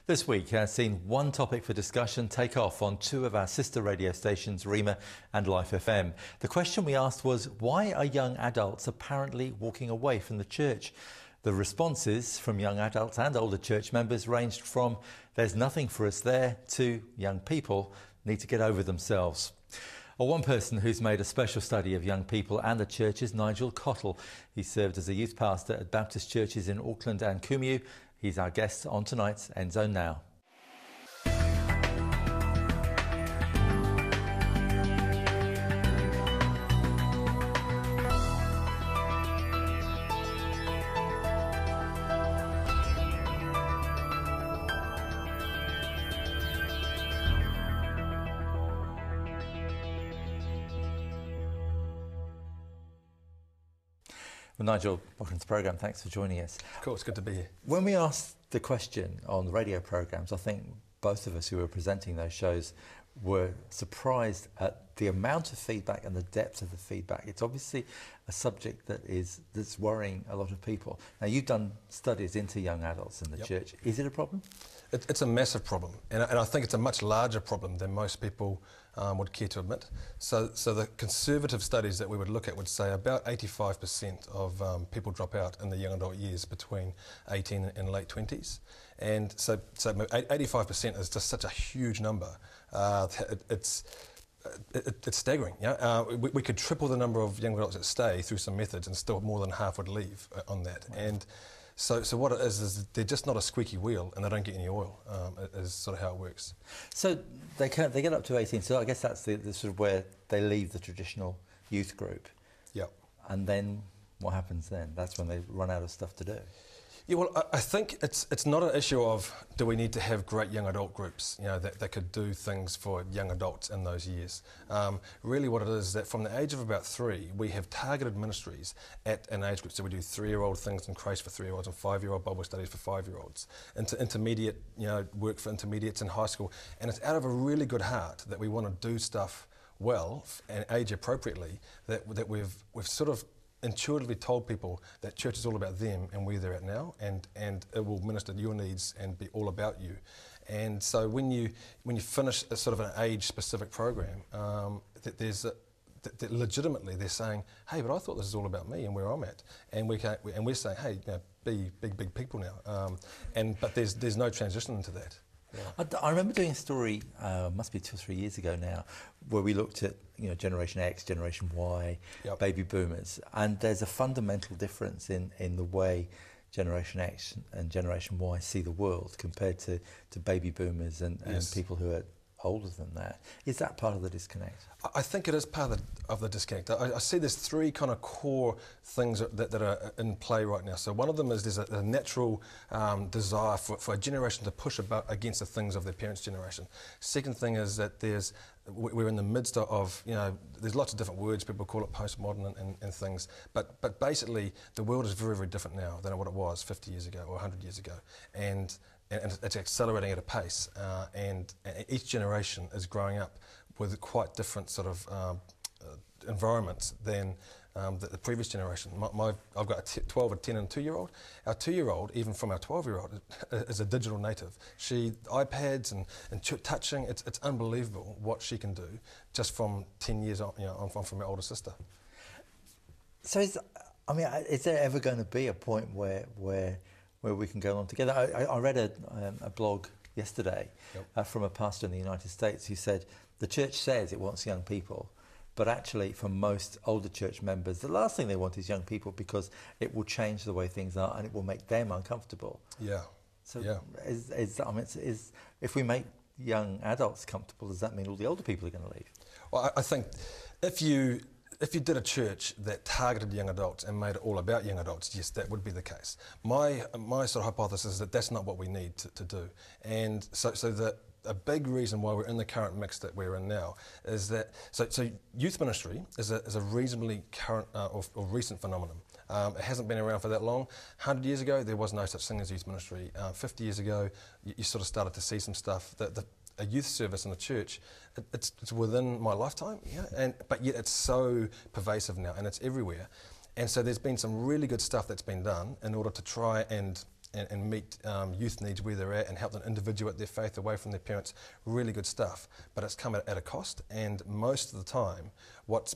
This week has seen one topic for discussion take off on two of our sister radio stations, Rima and Life FM. The question we asked was, why are young adults apparently walking away from the church? The responses from young adults and older church members ranged from, there's nothing for us there, to young people need to get over themselves. Well, one person who's made a special study of young people and the church is Nigel Cottle. He served as a youth pastor at Baptist churches in Auckland and Kumeu. He's our guest on tonight's Nzone Now. Well, Nigel, welcome to the programme. Thanks for joining us. Cool, it's good to be here. When we asked the question on the radio programmes, I think both of us who were presenting those shows were surprised at the amount of feedback and the depth of the feedback. It's obviously a subject that's worrying a lot of people. Now, you've done studies into young adults in the church. Is it a problem? It's a massive problem, and I think it's a much larger problem than most people would care to admit. So the conservative studies that we would look at would say about 85% of people drop out in the young adult years between 18 and late 20s. And so 85% is just such a huge number. It's staggering. Yeah? We could triple the number of young adults that stay through some methods, and still more than half would leave on that. Wow. And so what it is they're just not a squeaky wheel, and they don't get any oil. Is sort of how it works. So they get up to 18. So I guess that's the sort of where they leave the traditional youth group. Yeah. And then what happens then? That's when they run out of stuff to do. Yeah, well, I think it's not an issue of do we need to have great young adult groups, you know, that could do things for young adults in those years. Really what it is that from the age of about 3, we have targeted ministries at an age group. So we do 3-year-old things in Christ for 3-year-olds and 5-year-old Bible studies for 5-year-olds. Intermediate, you know, work for intermediates in high school. And it's out of a really good heart that we want to do stuff well and age appropriately that we've sort of intuitively told people that church is all about them and where they're at now, and it will minister to your needs and be all about you. And so when you finish a sort of an age-specific program, that legitimately they're saying, hey, but I thought this is all about me and where I'm at, and we're saying, hey, you know, be big people now, but there's no transition into that. Yeah. I remember doing a story, must be 2 or 3 years ago now, where we looked at, you know, Generation X, Generation Y, baby boomers, and there's a fundamental difference in the way Generation X and Generation Y see the world compared to baby boomers and people who are older than that. Is that part of the disconnect? I think it is part of the disconnect. I see there's 3 kind of core things that are in play right now. So one of them is there's a natural desire for a generation to push against the things of their parents' generation. Second thing is that we're in the midst of, you know, there's lots of different words, people call it postmodern and things, but basically the world is very, very different now than what it was 50 years ago or 100 years ago. And it's accelerating at a pace, and each generation is growing up with quite different sort of environments than the previous generation. I've got a 12, a 10 and a 2-year-old. Our 2-year-old, even from our 12-year-old, is a digital native. iPads and touching, it's unbelievable what she can do just from 10 years on, you know, from her older sister. So is there ever going to be a point where we can go along together? I read a blog yesterday from a pastor in the United States who said the church says it wants young people, but actually for most older church members, the last thing they want is young people because it will change the way things are and it will make them uncomfortable. Yeah. So if we make young adults comfortable, does that mean all the older people are going to leave? Well, I think if you did a church that targeted young adults and made it all about young adults, yes, that would be the case. My sort of hypothesis is that that's not what we need to do. And so a big reason why we're in the current mix that we're in now is that so youth ministry is a reasonably current or recent phenomenon. It hasn't been around for that long. 100 years ago, there was no such thing as youth ministry. 50 years ago, you sort of started to see some stuff. A youth service in a church, it's within my lifetime, but yet it's so pervasive now and it's everywhere. And so there's been some really good stuff that's been done in order to try and and meet youth needs where they're at and help them individuate their faith away from their parents. Really good stuff, but it's come at a cost. And most of the time, what's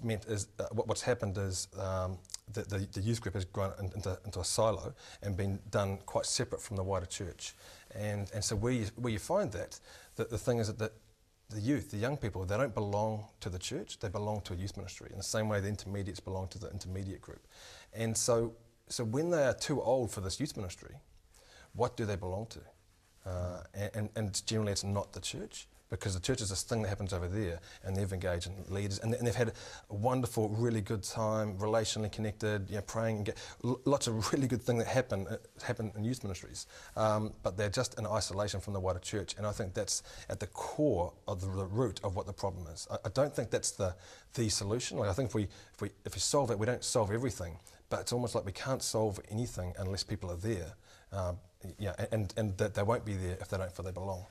happened is the youth group has grown into a silo and been done quite separate from the wider church. And so where you find that the thing is that the youth, the young people, they don't belong to the church, they belong to a youth ministry, in the same way the intermediates belong to the intermediate group. And so when they are too old for this youth ministry, what do they belong to? And generally it's not the church, because the church is this thing that happens over there, and they've engaged in leaders, and they've had a wonderful, really good time, relationally connected, praying, and lots of really good things that happen in youth ministries, but they're just in isolation from the wider church, and I think that's at the core of the root of what the problem is. I don't think that's the solution. Like, I think if we solve it, we don't solve everything, but it's almost like we can't solve anything unless people are there, and that they won't be there if they don't feel they belong.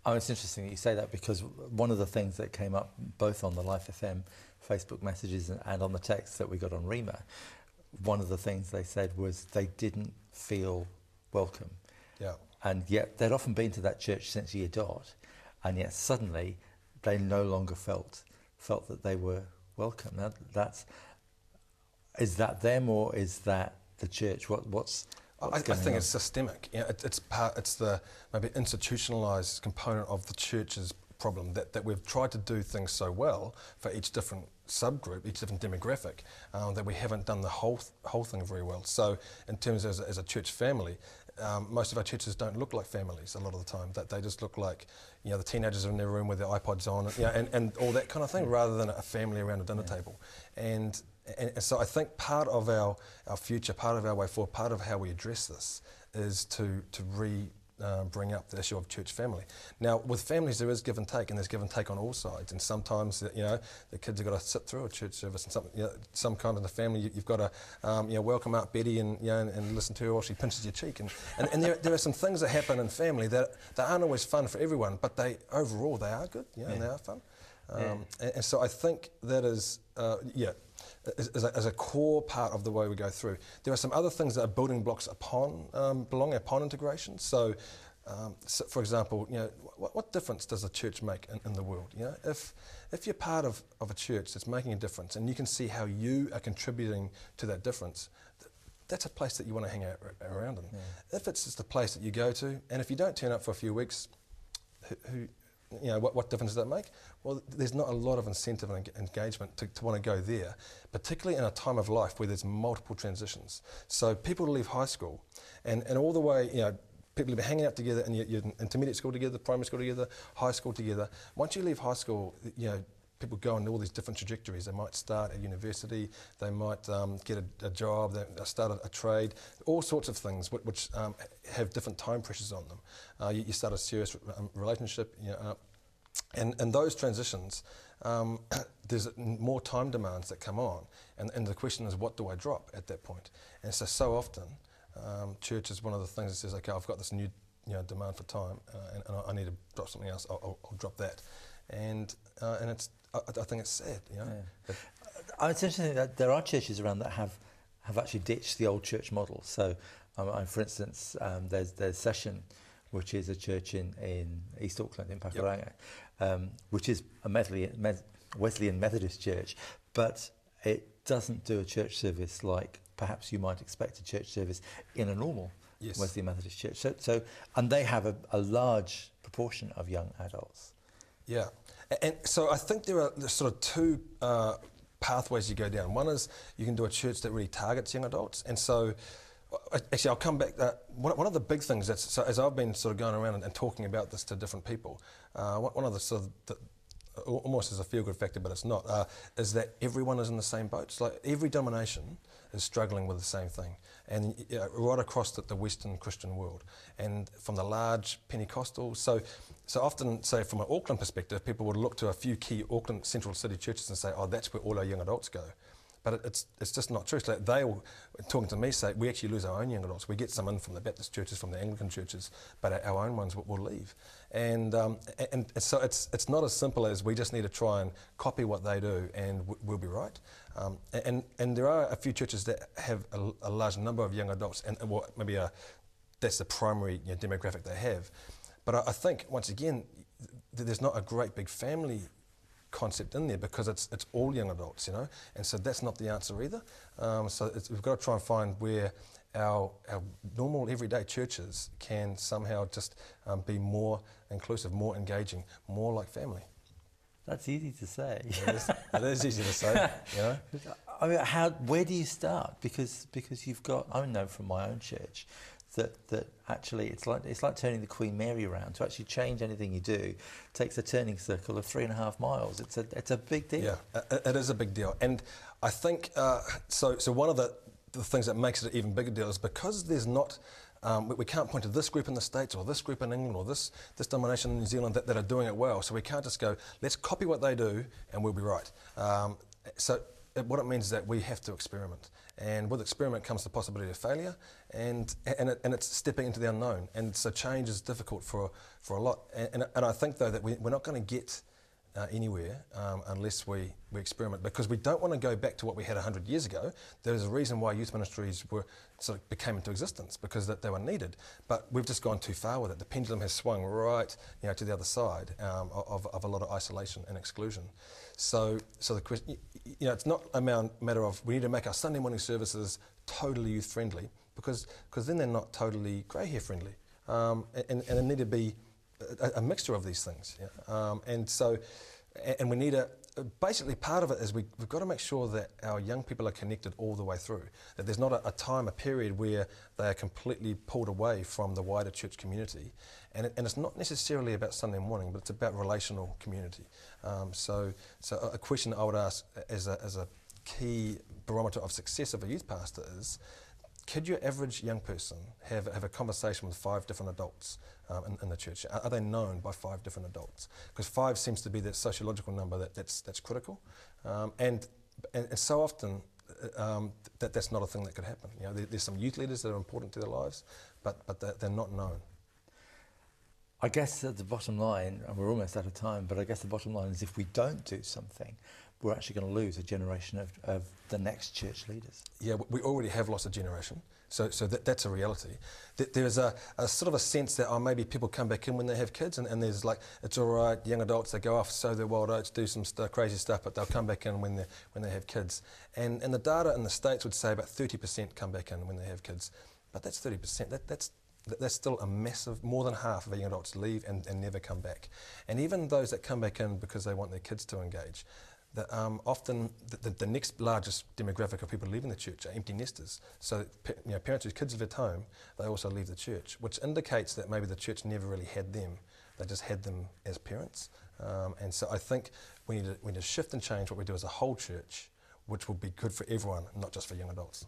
Oh, it's interesting that you say that, because one of the things that came up both on the Life FM Facebook messages and on the texts that we got on Rema, one of the things they said was they didn't feel welcome. Yeah. And yet they'd often been to that church since year dot, and yet suddenly they no longer felt that they were welcome. Is that them, or is that the church? I think it's systemic. It's the maybe institutionalised component of the church's problem, that we've tried to do things so well for each different subgroup, each different demographic, that we haven't done the whole thing very well. So in terms of as a church family, most of our churches don't look like families a lot of the time. That they just look like, the teenagers are in their room with their iPods on, and all that kind of thing, rather than a family around a dinner table. And so I think part of our future, part of our way forward, part of how we address this is to bring up the issue of church family. Now, with families, there is give and take, and there's give and take on all sides. And sometimes, the kids have got to sit through a church service, and some kind of the family, you've got to, welcome Aunt Betty and listen to her while she pinches your cheek. And there are some things that happen in family that aren't always fun for everyone, but overall they are good, and they are fun. And so I think that is, as a core part of the way we go through. There are some other things that are building blocks upon integration. So, for example, what difference does a church make in the world? If you're part of a church that's making a difference, and you can see how you are contributing to that difference, that's a place that you want to hang out around in. Yeah. If it's just a place that you go to, and if you don't turn up for a few weeks, what difference does that make? Well, there's not a lot of incentive and engagement to want to go there, particularly in a time of life where there's multiple transitions. So people leave high school, and all the way, people have been hanging out together, and you're in intermediate school together, primary school together, high school together. Once you leave high school, people go on all these different trajectories. They might start at university, they might get a job, they start a trade, all sorts of things which have different time pressures on them. You start a serious relationship, and those transitions, there's more time demands that come on, and the question is, what do I drop at that point? And so often, church is one of the things that says, okay, I've got this new demand for time, and I need to drop something else. I'll drop that, and I think it's sad, It's interesting that there are churches around that have actually ditched the old church model. So, for instance, there's Session, which is a church in East Auckland, in Pakuranga, which is a Wesleyan Methodist church, but it doesn't do a church service like perhaps you might expect a church service in a normal Wesleyan Methodist church. So and they have a large proportion of young adults. Yeah. And so I think there are sort of two pathways you go down. One is you can do a church that really targets young adults. And so, actually, I'll come back. One of the big things as I've been sort of going around and talking about this to different people, one of the sort of almost as a feel-good factor, but it's not, is that everyone is in the same boat. It's like every denomination is struggling with the same thing, and right across the Western Christian world, and from the large Pentecostals. So often, say from an Auckland perspective, people would look to a few key Auckland central city churches and say, oh, that's where all our young adults go. But it's just not true. It's like they all, talking to me, say we actually lose our own young adults. We get some in from the Baptist churches, from the Anglican churches, but our own ones will leave. And so it's not as simple as we just need to try and copy what they do and we'll be right. And there are a few churches that have a large number of young adults, and maybe a that's the primary demographic they have. But I think, once again, there's not a great big family concept in there because it's all young adults, and so that's not the answer either. So we've got to try and find where our normal everyday churches can somehow just be more inclusive, more engaging, more like family. That's easy to say. It is easy to say, I mean, where do you start? Because you've got, I know from my own church that actually it's like turning the Queen Mary around. To actually change anything you do takes a turning circle of 3.5 miles. It's a big deal. Yeah, it is a big deal, and I think so one of the things that makes it an even bigger deal is because there's not. We can't point to this group in the States or this group in England or this denomination in New Zealand that are doing it well. So we can't just go, let's copy what they do and we'll be right. What it means is that we have to experiment. And with experiment comes the possibility of failure and it's stepping into the unknown. And so change is difficult for a lot. And I think, though, that we're not going to get anywhere unless we experiment, because we don't want to go back to what we had 100 years ago. There's a reason why youth ministries became into existence, because they were needed. But we've just gone too far with it. The pendulum has swung right to the other side of a lot of isolation and exclusion. So the question, it's not a matter of we need to make our Sunday morning services totally youth friendly, because then they're not totally grey hair friendly, and they need to be a mixture of these things, and we need basically part of it is we've got to make sure that our young people are connected all the way through, that there's not a period where they are completely pulled away from the wider church community, and it's not necessarily about Sunday morning, but it's about relational community. So a question I would ask as a key barometer of success of a youth pastor is, could your average young person have a conversation with 5 different adults in the church? Are they known by 5 different adults? Because 5 seems to be that sociological number that's critical, and so often that's not a thing that could happen. There's some youth leaders that are important to their lives, but they're not known. I guess at the bottom line, and we're almost out of time, but I guess the bottom line is if we don't do something, we're actually going to lose a generation of the next church leaders. Yeah, we already have lost a generation, so that's a reality. There's a sort of a sense that maybe people come back in when they have kids, and there's it's all right, young adults, they go off, sow their wild oats, do some crazy stuff, but they'll come back in when they have kids. And the data in the States would say about 30% come back in when they have kids, but that's 30%. That's still a massive, more than half of our young adults leave and never come back. And even those that come back in because they want their kids to engage, often the next largest demographic of people leaving the church are empty nesters. So parents whose kids live at home, they also leave the church, which indicates that maybe the church never really had them. They just had them as parents. And so I think we need to shift and change what we do as a whole church, which will be good for everyone, not just for young adults.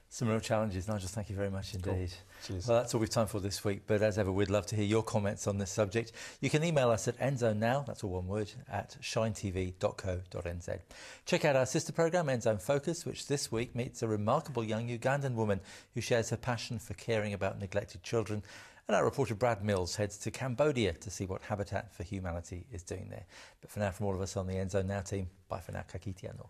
Some real challenges. Nigel, thank you very much indeed. Cool. Cheers. Well, that's all we've time for this week, but as ever, we'd love to hear your comments on this subject. You can email us at Nzone Now, that's all one word, at shinetv.co.nz. Check out our sister programme, Nzone Focus, which this week meets a remarkable young Ugandan woman who shares her passion for caring about neglected children. And our reporter Brad Mills heads to Cambodia to see what Habitat for Humanity is doing there. But for now, from all of us on the Nzone Now team, bye for now, ka kite anō.